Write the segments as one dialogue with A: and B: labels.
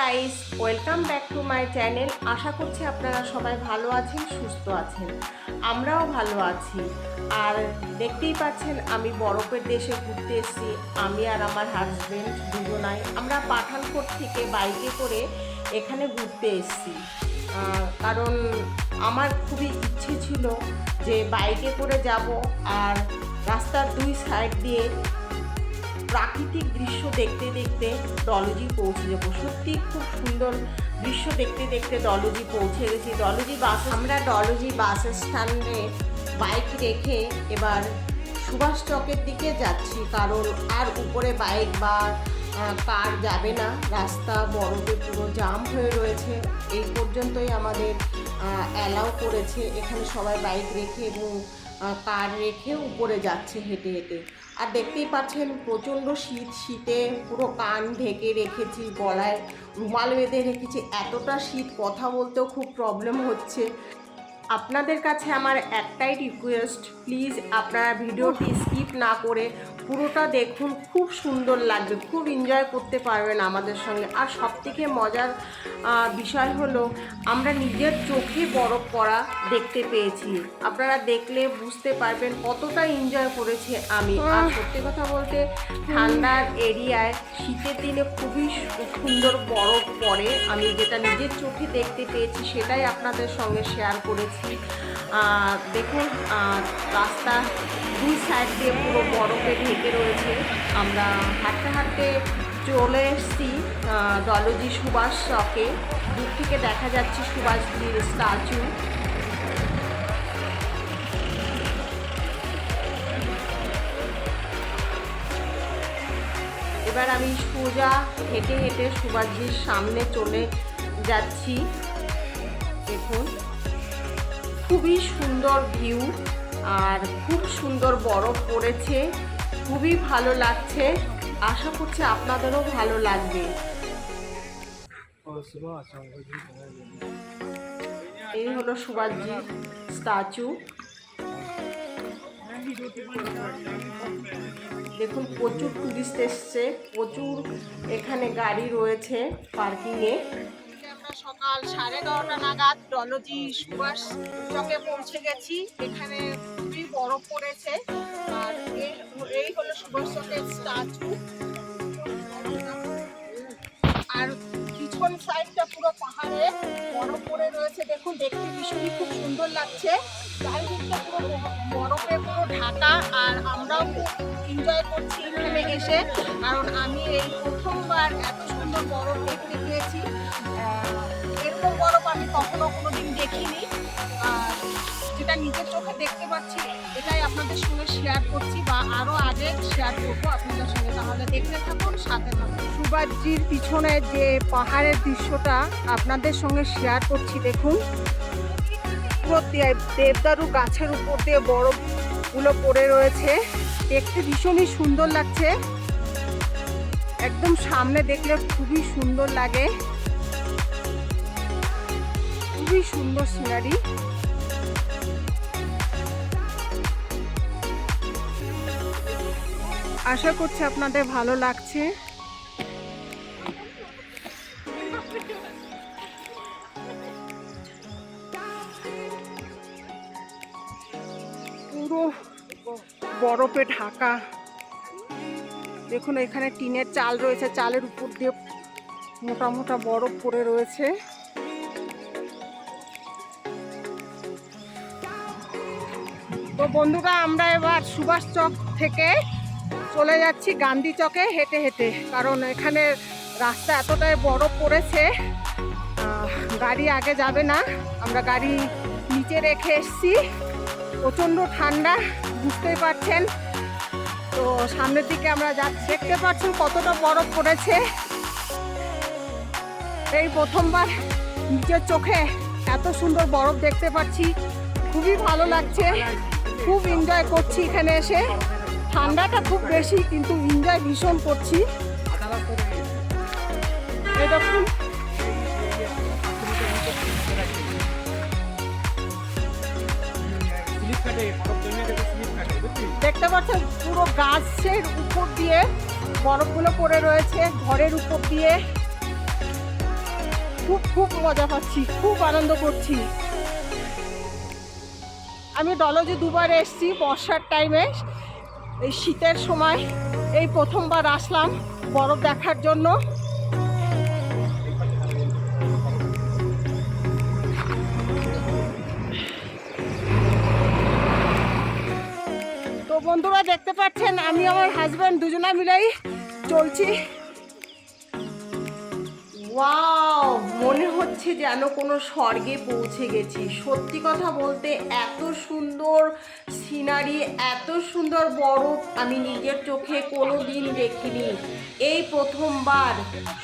A: Guys, welcome back to my channel. আশা করছি আপনারা সবাই ভালো আছেন, সুস্থ আছেন। আমরাও ভালো আছি। আর দেখতেই পাচ্ছেন আমি বরফের দেশে ঘুরতে এসেছি। আমি আর আমার হাজবেন্ড দুজনাই আমরা পাঠানকোট থেকে বাইকে করে এখানে ঘুরতে এসেছি। কারণ আমার খুবই ইচ্ছে ছিল যে বাইকে করে যাব আর রাস্তার দুই সাইড দিয়ে প্রাকৃতিক দৃশ্য দেখতে দেখতে ডলহৌজি পৌঁছে যাবো। সত্যি খুব সুন্দর দৃশ্য দেখতে দেখতে ডলহৌজি পৌঁছে গেছি। আমরা ডলহৌজি বাস স্ট্যান্ডে বাইক রেখে এবার সুভাষ চকের দিকে যাচ্ছি, কারণ আর উপরে বাইক বা কার যাবে না। রাস্তা বরফে পুরো জাম হয়ে রয়েছে। এই পর্যন্তই আমাদের অ্যালাউ করেছে। এখানে সবাই বাইক রেখে এবং কার রেখে উপরে যাচ্ছে হেঁটে হেঁটে। আর দেখতেই পাচ্ছেন প্রচণ্ড শীতে পুরো কান ঢেকে রেখেছি, গলায় রুমাল বেঁধে রেখেছি। এতটা শীত, কথা বলতেও খুব প্রবলেম হচ্ছে। আপনাদের কাছে আমার একটাই রিকোয়েস্ট, প্লিজ আপনারা ভিডিওটি স্কিপ না করে পুরোটা দেখুন। খুব সুন্দর লাগবে, খুব এনজয় করতে পারবেন আমাদের সঙ্গে। আর সবথেকে মজার বিষয় হলো আমরা নিজের চোখে বরফ পড়া দেখতে পেয়েছি। আপনারা দেখলে বুঝতে পারবেন কতটা এনজয় করেছি আমি। আর সত্যি কথা বলতে ঠান্ডার এরিয়ায় শীতের দিনে খুবই সুন্দর বরফ পড়ে। আমি যেটা নিজের চোখে দেখতে পেয়েছি সেটাই আপনাদের সঙ্গে শেয়ার করেছি। দেখুন রাস্তা দুই সাইড দিয়ে পুরো বরফে ঢেকে রয়েছে। আমরা হাঁটতে হাঁটতে চলে এসেছি ডলহৌজি সুভাষ চকে। দূর থেকে দেখা যাচ্ছে সুভাষজির স্ট্যাচু। এবার আমি সোজা হেঁটে হেঁটে সুভাষজির সামনে চলে যাচ্ছি। দেখুন খুবই সুন্দর ভিউ আর খুব সুন্দর বরফ পড়েছে, খুবই ভালো লাগছে। আশা করছি আপনাদেরও ভালো লাগবে। এই হলো সুভাষজির স্ট্যাচু। দেখুন প্রচুর টুরিস্ট এসছে, প্রচুর এখানে গাড়ি রয়েছে পার্কিংয়ে। আমরা সকাল 11:30 নাগাদ ডলহৌজি সুভাষ চকে পৌঁছে গেছি। এখানে খুবই বরফ পড়েছে। আর এই হলো সুভাষ চকের স্ট্যাচু। আর পিছন সাইডটা পুরো পাহাড়ে বরফ পড়ে রয়েছে। দেখুন দেখতে ভীষণই খুব সুন্দর লাগছে। চারিদিকটা পুরো বরফে পুরো ঢাকা। আর আমরাও খুব এনজয় করছি এখানে এসে, কারণ আমি এই প্রথমবার এত সুন্দর বরফ দেখতে পেয়েছি। এরকম বরফ আমি কখনো কোনোদিন দেখিনি। আর যেটা নিজের চোখে দেখতে পাচ্ছি এটাই আপনাদের সঙ্গে শেয়ার করছি, বা আরও আগে শেয়ার করবো আপনাদের সঙ্গে। তাহলে দেখতে থাকুন, সাথে থাকুন। সুভাষজির পিছনে যে পাহাড়ের দৃশ্যটা আপনাদের সঙ্গে শেয়ার করছি। দেখুন পুরো দেবদারু গাছের উপর দিয়ে বরফগুলো পড়ে রয়েছে। দেখতে ভীষণই সুন্দর লাগছে। একদম সামনে দেখলে খুবই সুন্দর লাগে, খুবই সুন্দর সিনারি। আশা করছি আপনাদের ভালো লাগছে। পুরো বরফে ঢাকা। দেখুন এখানে টিনের চাল রয়েছে, চালের উপর দিয়ে মোটা মোটা বরফ পড়ে রয়েছে। তো বন্ধুরা, আমরা এবার সুভাষ চক থেকে চলে যাচ্ছি গান্ধী চকে হেঁটে হেঁটে, কারণ এখানে রাস্তা এতটাই বরফ পড়েছে, গাড়ি আগে যাবে না। আমরা গাড়ি নিচে রেখে এসেছি। প্রচণ্ড ঠান্ডা, বুঝতেই পারছেন। তো সামনের দিকে আমরা যাচ্ছি। দেখতে পাচ্ছেন কতটা বরফ পড়েছে। এই প্রথমবার নিজের চোখে এত সুন্দর বরফ দেখতে পাচ্ছি, খুবই ভালো লাগছে। খুব এনজয় করছি এখানে এসে। ঠান্ডাটা খুব বেশি, কিন্তু এনজয় ভীষণ করছি। এই দেখুন দেখতে পাচ্ছেন পুরো গাছের উপর দিয়ে বরফগুলো পড়ে রয়েছে, ঘরের উপর দিয়ে খুব খুব মজা পাচ্ছি, খুব আনন্দ করছি। আমি ডলহৌজি দুবার এসেছি বর্ষার টাইমে, এই শীতের সময় এই প্রথমবার আসলাম বরফ দেখার জন্য। তো বন্ধুরা দেখতে পাচ্ছেন আমি আমার হাজব্যান্ড দুজনা মিলেই চলছি। ওয়াও, মনে হচ্ছে যেন কোনো স্বর্গে পৌঁছে গেছি। সত্যি কথা বলতে এত সুন্দর সিনারি, এত সুন্দর বরফ আমি নিজের চোখে কোনো দিন দেখিনি, এই প্রথমবার।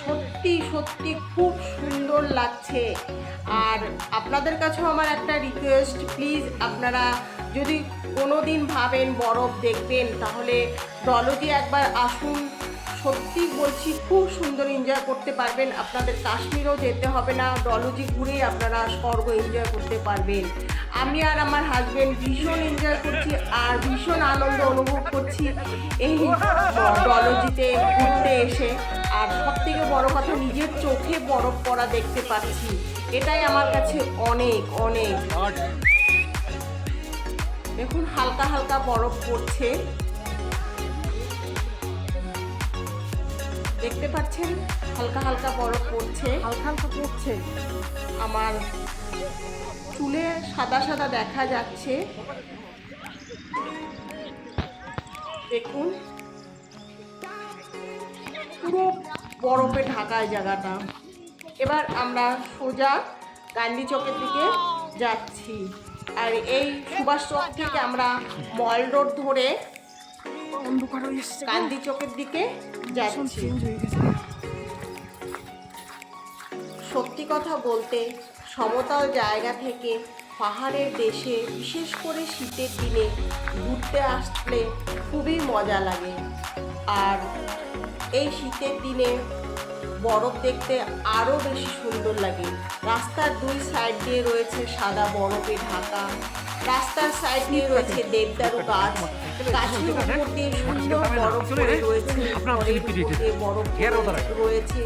A: সত্যি সত্যি খুব সুন্দর লাগছে। আর আপনাদের কাছেও আমার একটা রিকোয়েস্ট, প্লিজ আপনারা যদি কোনো দিন ভাবেন বরফ দেখবেন তাহলে ডলহৌজি একবার আসুন। সত্যি বলছি খুব সুন্দর এনজয় করতে পারবেন। আপনাদের কাশ্মীরও যেতে হবে না, ডলহৌজি ঘুরেই আপনারা স্বর্গ এনজয় করতে পারবেন। আমি আর আমার হাজব্যান্ড ভীষণ এনজয় করছি আর ভীষণ আনন্দ অনুভব করছি এই ডলহৌজিতে ঘুরতে এসে। আর সবথেকে বড় কথা, নিজের চোখে বরফ পড়া দেখতে পাচ্ছি, এটাই আমার কাছে অনেক অনেক। দেখুন হালকা হালকা বরফ পড়ছে, দেখতে পাচ্ছেন হালকা হালকা বরফ পড়ছে, হালকা হালকা পড়ছে। আমার চুলে সাদা সাদা দেখা যাচ্ছে, দেখুন পুরো বরফে ঢাকা জায়গাটা। এবার আমরা সোজা গান্ধী চকের দিকে যাচ্ছি। আর এই সুভাষ চক থেকে আমরা মল রোড ধরে গান্ধী চকের দিকে যাচ্ছি। সত্যি কথা বলতে সমতল জায়গা থেকে পাহাড়ের দেশে, বিশেষ করে শীতের দিনে ঘুরতে আসলে খুবই মজা লাগে। আর এই শীতের দিনে বরফ দেখতে আরও বেশি সুন্দর লাগে। রাস্তার দুই সাইড দিয়ে রয়েছে সাদা বরফে ঢাকা, রাস্তার সাইড দিয়ে রয়েছে দেবদারু গাছ, গাছের উপর দিয়ে সুন্দর বরফ পড়ে রয়েছে, বরফ রয়েছে।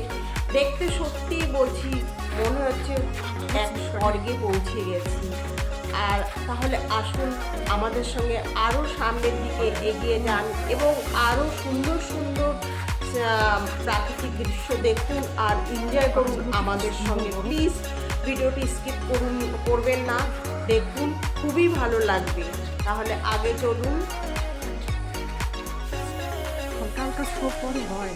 A: দেখতে সত্যিই বলছি মনে হচ্ছে এক স্বর্গে পৌঁছে গেছি। আর তাহলে আসুন আমাদের সঙ্গে আরও সামনের দিকে এগিয়ে যান এবং আরও সুন্দর সুন্দর প্রাকৃতিক দৃশ্য দেখুন আর এনজয় করুন আমাদের সঙ্গে। প্লিজ ভিডিওটি স্কিপ করবেন না, দেখুন খুবই ভালো লাগবে। তাহলে আগে চলুন। হালকা হালকা স্ট্রোক করে হয়।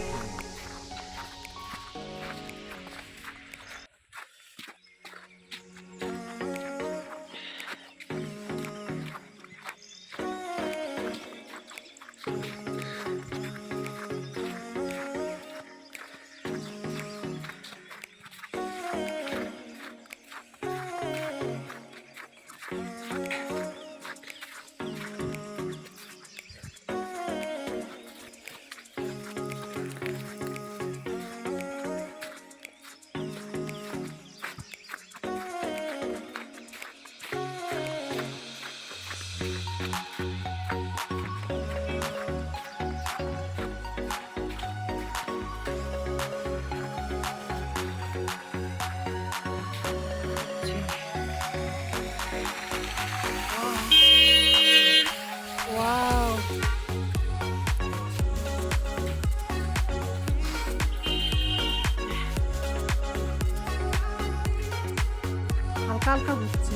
A: হালকা হালকা ঘুরছে,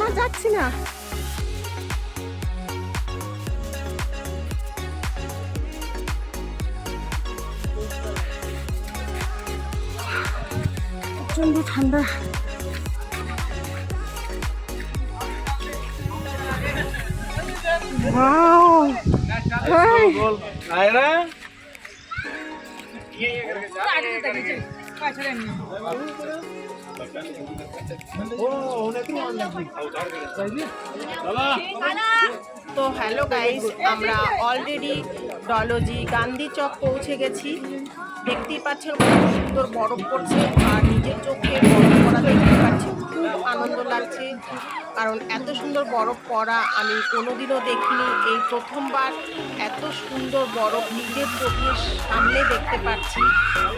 A: না যাচ্ছি না। প্রচন্ড ঠান্ডা। তো হ্যালো গাইস, আমরা অলরেডি ডলজি গান্ধী চক পৌঁছে গেছি। দেখতেই পাচ্ছেন কত সুন্দর বরফ পড়ছে, আর নিজের চোখে বরফ পড়া দেখতে পাচ্ছি, খুব আনন্দ লাগছে। কারণ এত সুন্দর বরফ পড়া আমি কোনোদিনও দেখিনি, এই প্রথমবার এত সুন্দর বরফ নিজের চোখের সামনে দেখতে পাচ্ছি,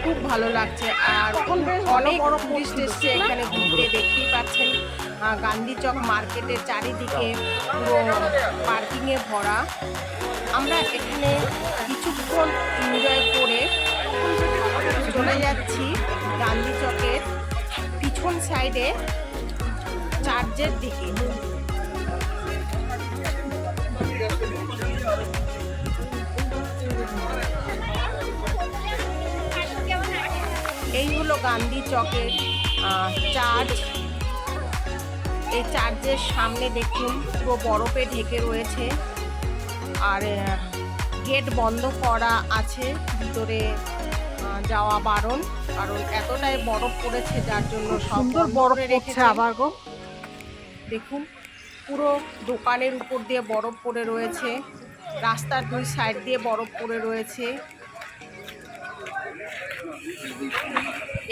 A: খুব ভালো লাগছে। আর অনেক টুরিস্ট এসছে এখানে ঘুরতে, দেখতেই পাচ্ছেন গান্ধী চক মার্কেটের চারিদিকে পুরো পার্কিংয়ে ভরা। আমরা এখানে কিছুক্ষণ এনজয় করে চলে যাচ্ছি গান্ধী চকের পিছন সাইডে চার্চের দিকে। এই হলো গান্ধী চকের চার্চ। এই চার্চের সামনে দেখুন পুরো বরফে ঢেকে রয়েছে, আর গেট বন্ধ করা আছে, ভিতরে যাওয়া বারণ, কারণ এতটাই বরফ পড়েছে যার জন্য সুন্দর বরফ রেখেছে। আবার গো দেখুন পুরো দোকানের উপর দিয়ে বরফ পড়ে রয়েছে, রাস্তার দুই সাইড দিয়ে বরফ পড়ে রয়েছে।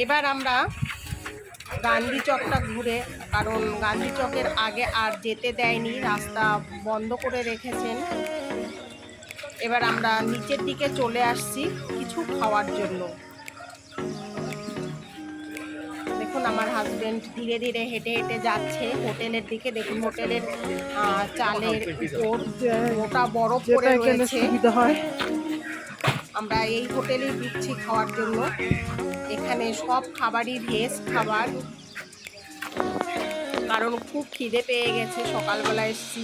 A: এবার আমরা গান্ধী চকটা ঘুরে, কারণ গান্ধী চকের আগে আর যেতে দেয়নি, রাস্তা বন্ধ করে রেখেছেন। এবার আমরা নিচের দিকে চলে আসছি কিছু খাওয়ার জন্য। দেখুন আমার হাজবেন্ড ধীরে ধীরে হেঁটে হেঁটে যাচ্ছে হোটেলের দিকে। দেখুন হোটেলের চালের উপর মোটা বরফ পড়ে রয়েছে। আমরা এই হোটেলেই ঢুকছি খাওয়ার জন্য। এখানে সব খাবারই ভেজ খাবার, কারণ খুব খিদে পেয়ে গেছে, সকালবেলা এসেছি,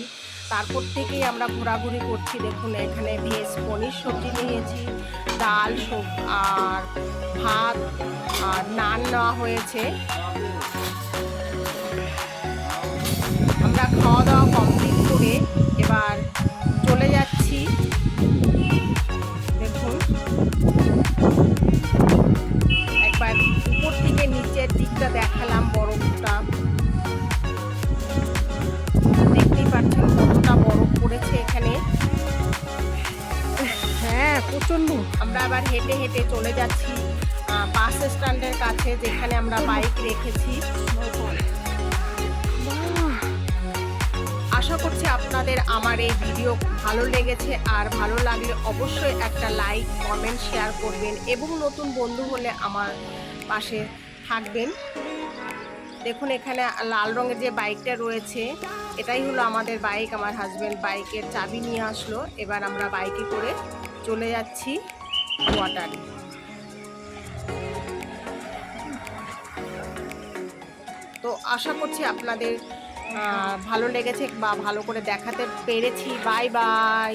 A: তারপর থেকেই আমরা ঘোরাঘুরি করছি। দেখুন এখানে ভেজ পনির সবজি নিয়েছি, ডাল আর ভাত আর নান নেওয়া হয়েছে। আমরা খাওয়া দাওয়া কমপ্লিট করে এবার চলে যাচ্ছি। দেখুন একবার উপর থেকে নিচের দিকটা দেখালাম, বরফটা দেখতেই পাচ্ছেন কতটা বরফ পড়েছে এখানে। হ্যাঁ প্রচন্ড। আমরা আবার হেঁটে হেঁটে চলে যাচ্ছি বাস স্ট্যান্ডের কাছে, যেখানে আমরা বাইক রেখেছি। আশা করছি আপনাদের আমার এই ভিডিও ভালো লেগেছে, আর ভালো লাগলে অবশ্যই একটা লাইক কমেন্ট শেয়ার করবেন, এবং নতুন বন্ধু হলে আমার পাশে থাকবেন। দেখুন এখানে লাল রঙের যে বাইকটা রয়েছে, এটাই হলো আমাদের বাইক। আমার হাজব্যান্ড বাইকের চাবি নিয়ে আসলো। এবার আমরা বাইকে করে চলে যাচ্ছি ওয়াটারে। তো আশা করছি আপনাদের ভালো লেগেছে বা ভালো করে দেখাতে পেরেছি। Bye bye.